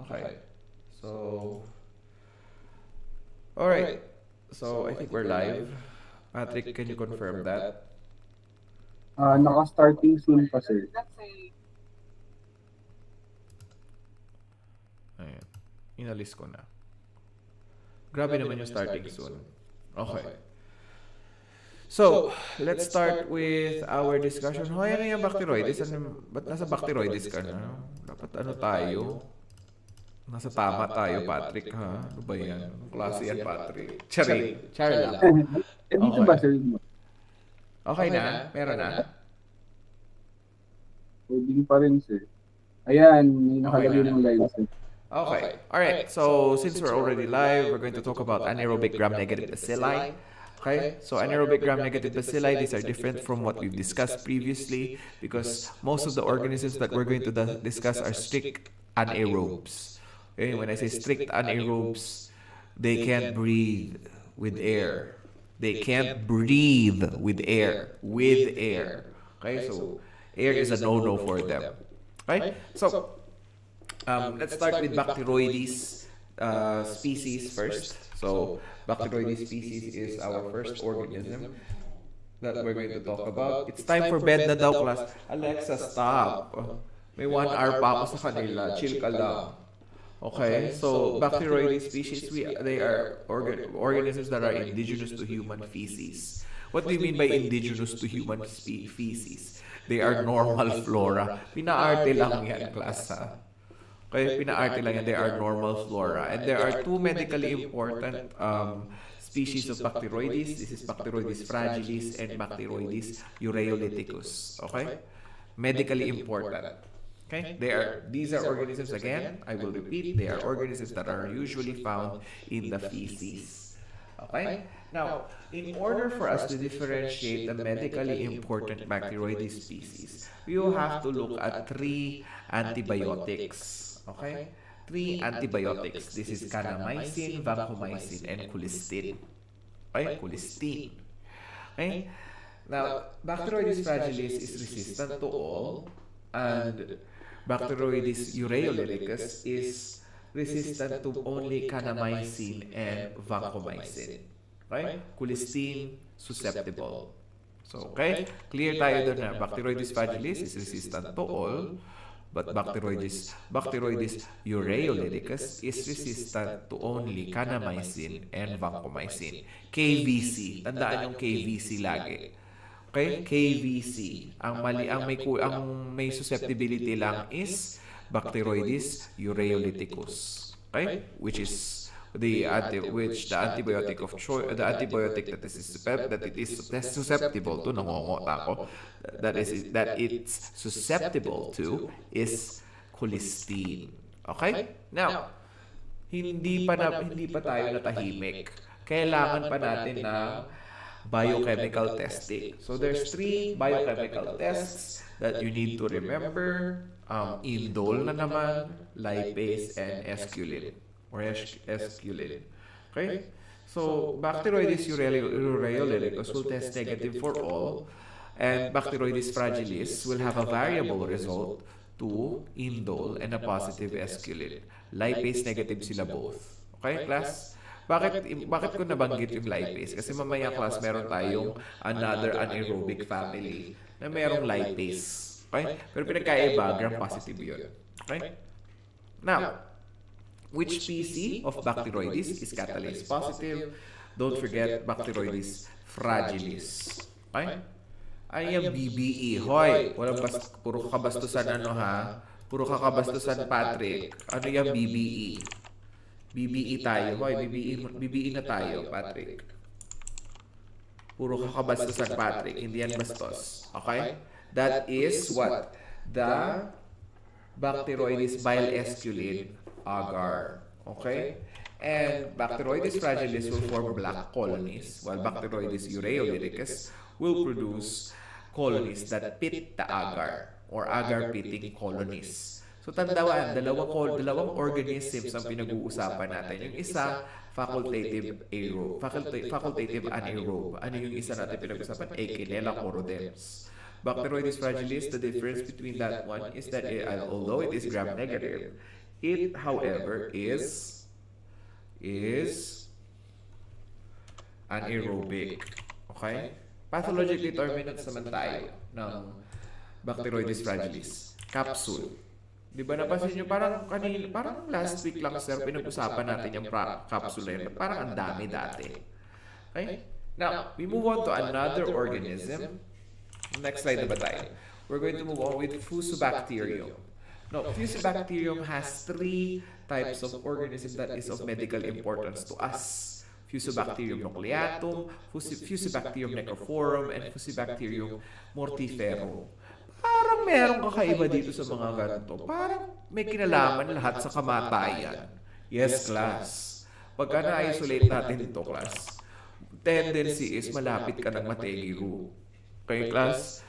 Okay. So, alright. So, I think we're live. Patrick, can you confirm that? Naka-starting soon pa, sir. Ayan. Inalis ko na. Grabe naman yung starting soon. Okay. So, let's start with our discussion. Hoy, ano yung bacteroides? Ba't nasa bacteroides ka na? Dapat ano tayo? Nasa tama tayo, Patrick, ha? Ano ba yan? Anong klase yan, Patrick? Charing. Char lang. Dito ba, Okay. sir? Okay na? Meron na? Pwedeng pa rin, sir. Ayan, may Okay nakalagay na. ng live, sir. Okay. All right. So since we're already live, we're going to talk about anaerobic gram-negative bacilli. Okay. So anaerobic gram-negative bacilli, these are different from what we've discussed previously because most of the organisms that we're going to discuss are strict anaerobes. Okay. When I say strict anaerobes, they can't breathe with air. They can't breathe with air. With air. Okay. So air is a no-no for them. Okay. So let's start with Bacteroides species first. So, Bacteroides species is our first organism that we're going to talk about. It's time for bed na daw, class. Alexa, stop. May 1 hour pa ako sa kanila. Chill ka lang. Okay, so Bacteroides species, they are organisms that are indigenous to human feces. What do you mean by indigenous to human feces? They are normal flora. Pinaarte lang yan, class, ha? Okay, pinaarte lang yan. They are normal flora. And there are two medically important species of Bacteroides. This is Bacteroides fragilis and Bacteroides ureolyticus. Okay? Medically important. Okay? These are organisms, again, I will repeat, they are organisms that are usually found in the feces. Okay? Now, in order for us to differentiate the medically important Bacteroides species, we will have to look at 3 antibiotics. Okay? 3 antibiotics. This is kanamycin, vancomycin, and colistin. Okay? Colistin. Okay? Now, Bacteroides fragilis is resistant to all, and Bacteroides ureolyticus is resistant to only kanamycin and vancomycin. Okay? Colistin, susceptible. So, okay? Clear tayo doon na Bacteroides fragilis is resistant to all, but Bacteroides ureolyticus is resistant to only kanamycin and vancomycin. KVC. Tandaan yung KVC lagi. Okay? KVC. Ang may susceptibility lang is Bacteroides ureolyticus. Okay? Which is the antibiotic of choice, the antibiotic that it is susceptible to, nangongota ako, that it's susceptible to is colistin. Okay? Now, hindi pa tayo natahimik. Kailangan pa natin ng biochemical testing. So there's 3 biochemical tests that you need to remember. Indole na naman, lipase, and esculin. Or esculin. Okay? So, Bacteroides ureolyticus will test negative for all, and Bacteroides fragilis will have a variable result to indole and a positive esculin. Lipase negative sila both. Okay, class? Bakit ko nabanggit yung lipase? Kasi mamaya, class, meron tayong another anaerobic family na merong lipase. Okay? Pero pinagkaiba, gram-positive yun. Okay? Now, which species of Bacteroides is catalase positive? Don't forget Bacteroides fragilis. Okay? Ay, yung BBE. Hoy, puro kakabastusan ha? Puro kakabastusan, Patrick. Ano yung BBE? BBE tayo. Hoy, BBE na tayo, Patrick. Puro kakabastusan, Patrick. Hindi yan bastos. Okay? That is what? The Bacteroides bile esculin agar. Okay? And Bacteroides fragilis will form black colonies, while Bacteroides ureolyticus will produce colonies that pit the agar or agar-pitting colonies. So tandaan, dalawang organisms ang pinag-uusapan natin. Yung isa, facultative anaerobe. Ano yung isa natin pinag-uusapan? Echinella chorodems. Bacteroides fragilis, the difference between that one is that although it is gram-negative, It, however, is anaerobic. Okay? Pathologically determinants naman tayo ng Bacteroides fragilis. Capsule. Di ba napansin nyo, parang last week lang, sir, pinag-usapan natin yung capsule na yun. Parang ang dami dati. Okay? Now, we move on to another organism. Next slide na ba tayo? We're going to move on with Fusobacterium. Now, Fusobacterium has 3 types of organism that is of medical importance to us. Fusobacterium nucleatum, Fusobacterium necrophorum, and Fusobacterium mortiferum. Parang merong kakaiba dito sa mga ganito. Parang may kinalaman lahat sa kamatayan. Yes, class. Pagka na-isolate natin ito, class, tendency is malapit ka ng mategiru. Okay, class?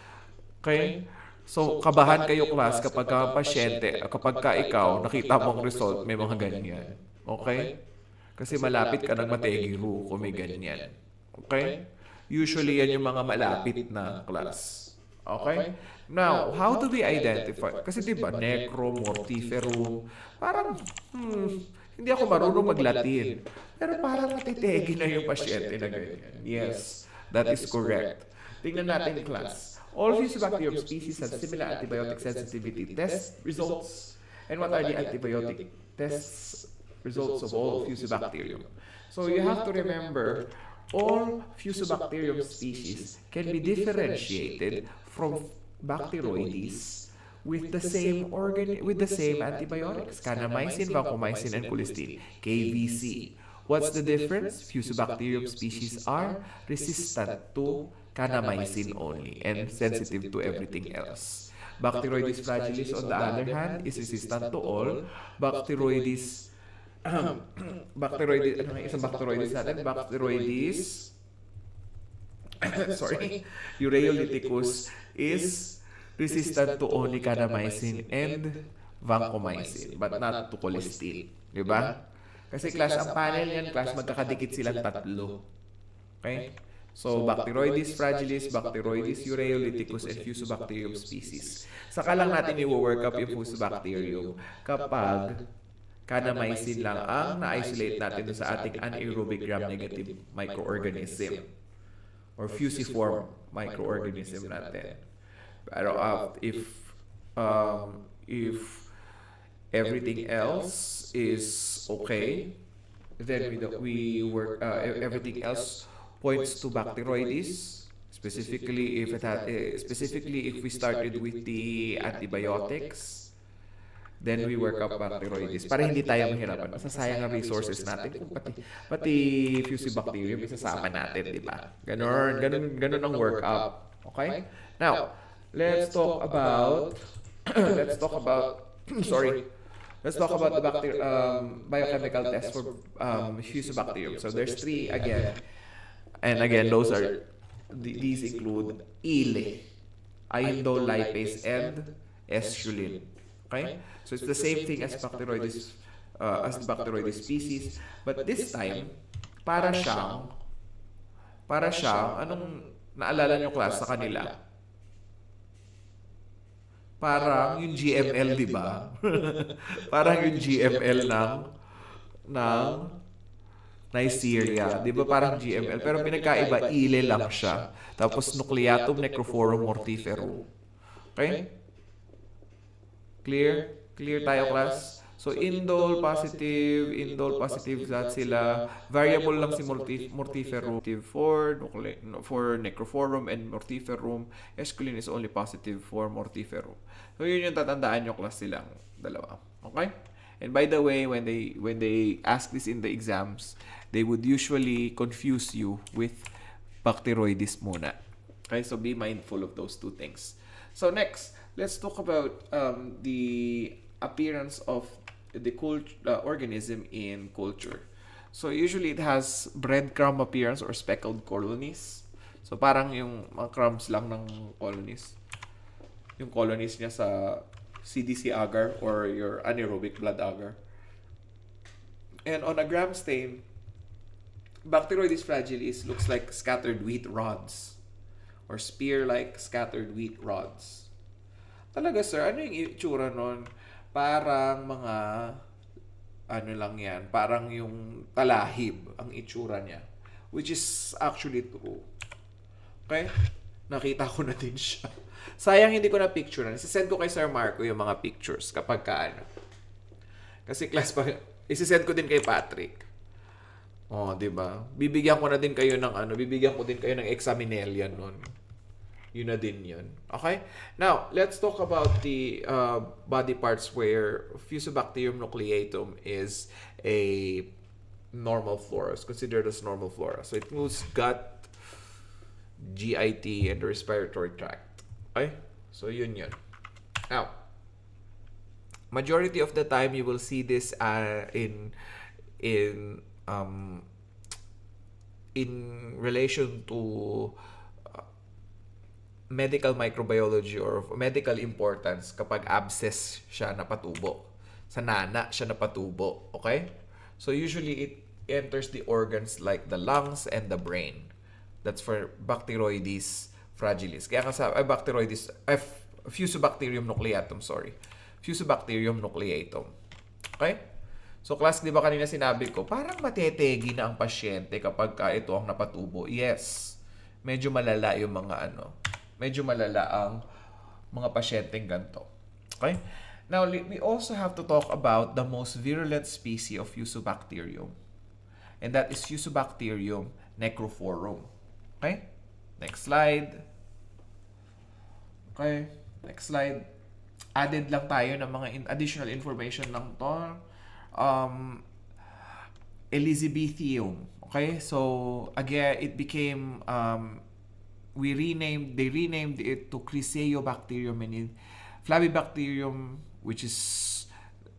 Okay? So, kabahan kayo, class, kapag ka pasyente, kapag ka ikaw, nakita mong result, may mga ganyan. Okay? Kasi malapit ka ng mategiru kung may ganyan. Okay? Usually, yan yung mga malapit na class. Okay? Now, how do we identify? Kasi diba, necro, mortiferum, parang, hindi ako marunong mag-Latin. Pero parang natitegi na yung pasyente na ganyan. Yes, that is correct. Tingnan natin, class. All Fusobacterium species have similar antibiotic sensitivity test results. And what are the antibiotic tests results of all Fusobacterium? So you have to remember, all Fusobacterium species can be differentiated from Bacteroides with the same antibiotics, kanamycin, vancomycin, and colistin, KVC. What's the difference? Fusobacterium species are resistant to kanamycin only and sensitive to everything else. Bacteroides fragilis, on the other hand, is resistant to all. Bacteroides, ano nga isang Bacteroides natin? Bacteroides, sorry, Ureolyticus is resistant to only kanamycin and vancomycin, but not to colistin. Diba? Kasi class, ang panel yan, class, magkakadikit silang tatlo. Okay? So, Bacteroides fragilis, Bacteroides ureolyticus, and Fusobacterium species. Saka lang natin i-work up yung Fusobacterium kapag kanamycin lang ang na-isolate natin sa ating anaerobic gram-negative microorganism or fusiform microorganism natin. Pero if everything else is okay, then everything else points to Bacteroides. Specifically, if we started with the antibiotics, then we work up Bacteroides. Para hindi tayo mahirapan. Masasayang ang resources natin. Kung pati Fusobacterium, isasama natin, di ba? Ganun ang work up. Okay? Now, let's talk about let's talk about the biochemical test for Fusobacterium. So there's 3 again. And again, these include ILE, indole lipase, and esculin. Okay? So it's the same thing as Bacteroides, as the Bacteroides species, but this time, para siyang, anong naalala nyo, class, sa kanila? Parang yung GML, di ba? Parang yung GML ng Neisseria. Di ba parang GML? Pero pinagkaiba, ILE lang siya. Tapos nucleatum necrophorum mortiferum. Okay? Clear? Clear tayo, class? So, indole positive that sila. Variable lang si mortiferum for necrophorum and mortiferum. Esculin is only positive for mortiferum. So, yun yung tatandaan nyo, class, silang dalawa. Okay? And by the way, when they ask this in the exams, they would usually confuse you with Bacteroides muna. Okay? So, be mindful of those 2 things. So, next, let's talk about the appearance of the organism in culture. So, usually it has breadcrumb appearance or speckled colonies. So, parang yung mga crumbs lang ng colonies. Yung colonies niya sa CDC agar or your anaerobic blood agar. And on a gram stain, Bacteroides fragilis looks like scattered wheat rods or spear-like scattered wheat rods. Talaga, sir, ano yung itsura nun? Parang mga ano lang yan, parang yung talahib ang itsura niya. Which is actually true. Okay? Nakita ko na din siya. Sayang hindi ko na picture na. Isisend ko kay Sir Marco yung mga pictures kapag ka ano. Kasi class pa, isisend ko din kay Patrick. Oh, 'di ba? Bibigyan ko na din kayo ng ano, bibigyan ko din kayo ng examinellian nun. Yun na din yun. Okay? Now, let's talk about the body parts where Fusobacterium nucleatum is a normal flora. It's considered as normal flora. So, it includes gut, GIT, and the respiratory tract. Okay? So, yun. Now, majority of the time, you will see this in um, in relation to medical microbiology or medical importance kapag abscess siya napatubo. Sa nana siya napatubo. Okay? So usually it enters the organs like the lungs and the brain. That's for Bacteroides fragilis. Kaya nga sa Bacteroides, Fusobacterium nucleatum, sorry. Fusobacterium nucleatum. Okay? So class, di ba kanina sinabi ko, parang matetegi na ang pasyente kapag ito ang napatubo. Yes. Medyo malala yung mga medyo malala ang mga pasyenteng ganito. Okay? Now, we also have to talk about the most virulent species of Fusobacterium. And that is Fusobacterium necrophorum. Okay? Next slide. Okay? Next slide. Added lang tayo ng mga additional information lang to. Elizabethium. Okay? So, again, it became they renamed it to Chryseobacterium and Flabibacterium, which is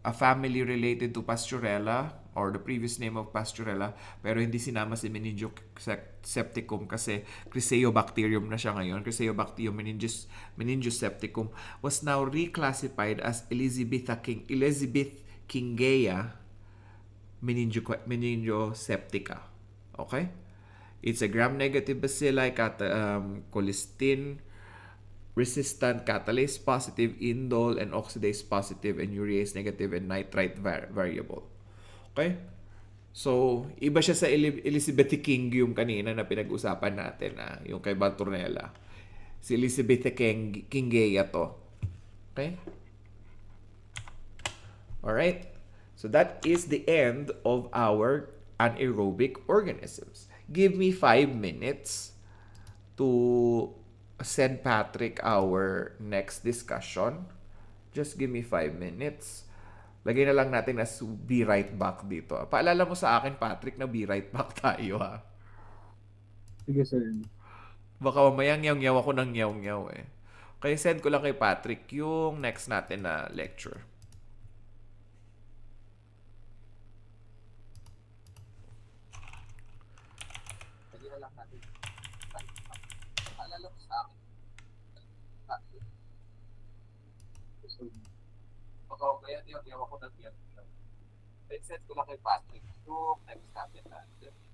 a family related to Pasturella or the previous name of Pasturella, pero hindi sinama si Meningosepticum kasi Chryseobacterium na siya ngayon. Chryseobacterium meningosepticum was now reclassified as Elizabeth Kingea meningoseptica. Okay? It's a gram-negative bacilli, colistin, resistant, catalase positive, indole, and oxidase positive, and urease negative, and nitrite variable. Okay? So, iba siya sa Elizabethikingium kanina na pinag-usapan natin, yung kay Balturnella. Si Elizabethikingea to. Okay? Alright? So, that is the end of our anaerobic organisms. Give me 5 minutes to send Patrick our next discussion. Just give me 5 minutes. Lagay na lang natin as be right back dito. Paalala mo sa akin, Patrick, na be right back tayo, ha? Sige, sir. Baka mamaya nyaw-nyaw ako ng nyaw-nyaw eh. Kaya send ko lang kay Patrick yung next natin na lecture. Kaya nyaw-nyaw ako ng nyaw-nyaw. Kaya send ko lang kay Patrick yung next natin na lecture.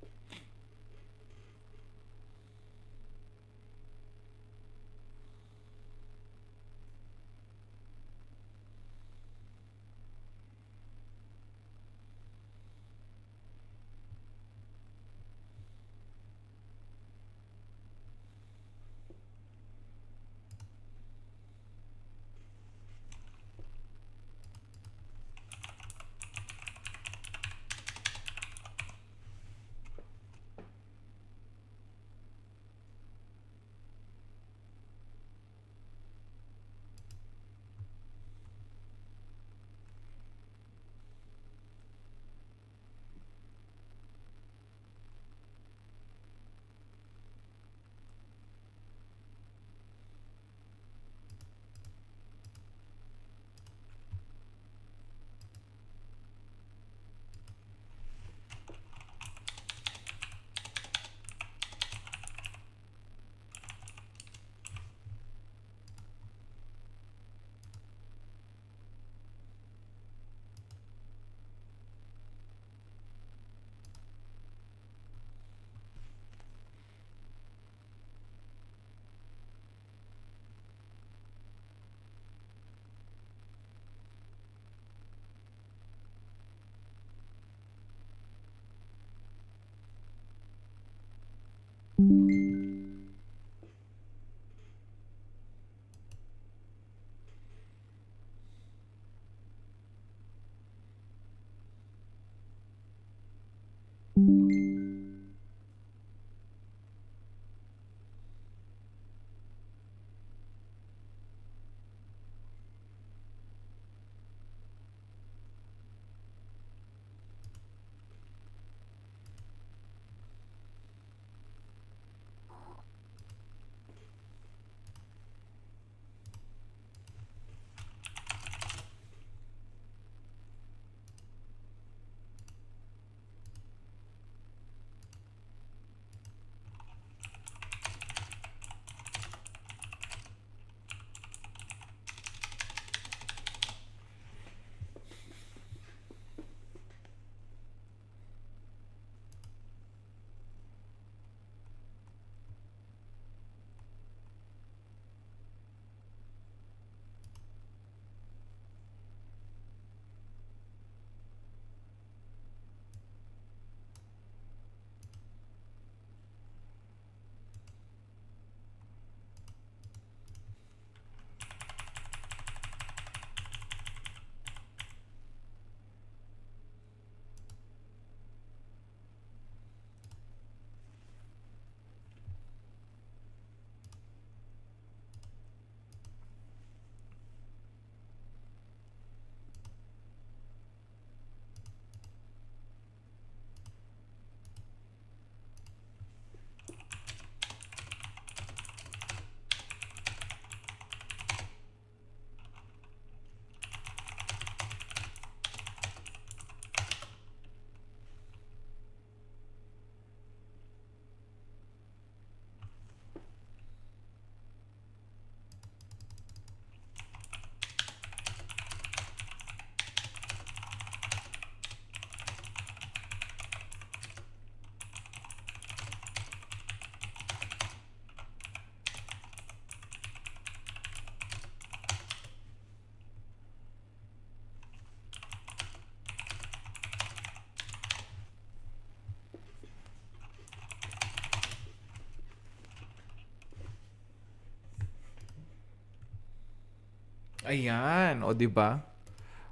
Ayan, o 'di ba?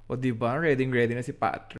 O 'di ba? Ready na si Patrick.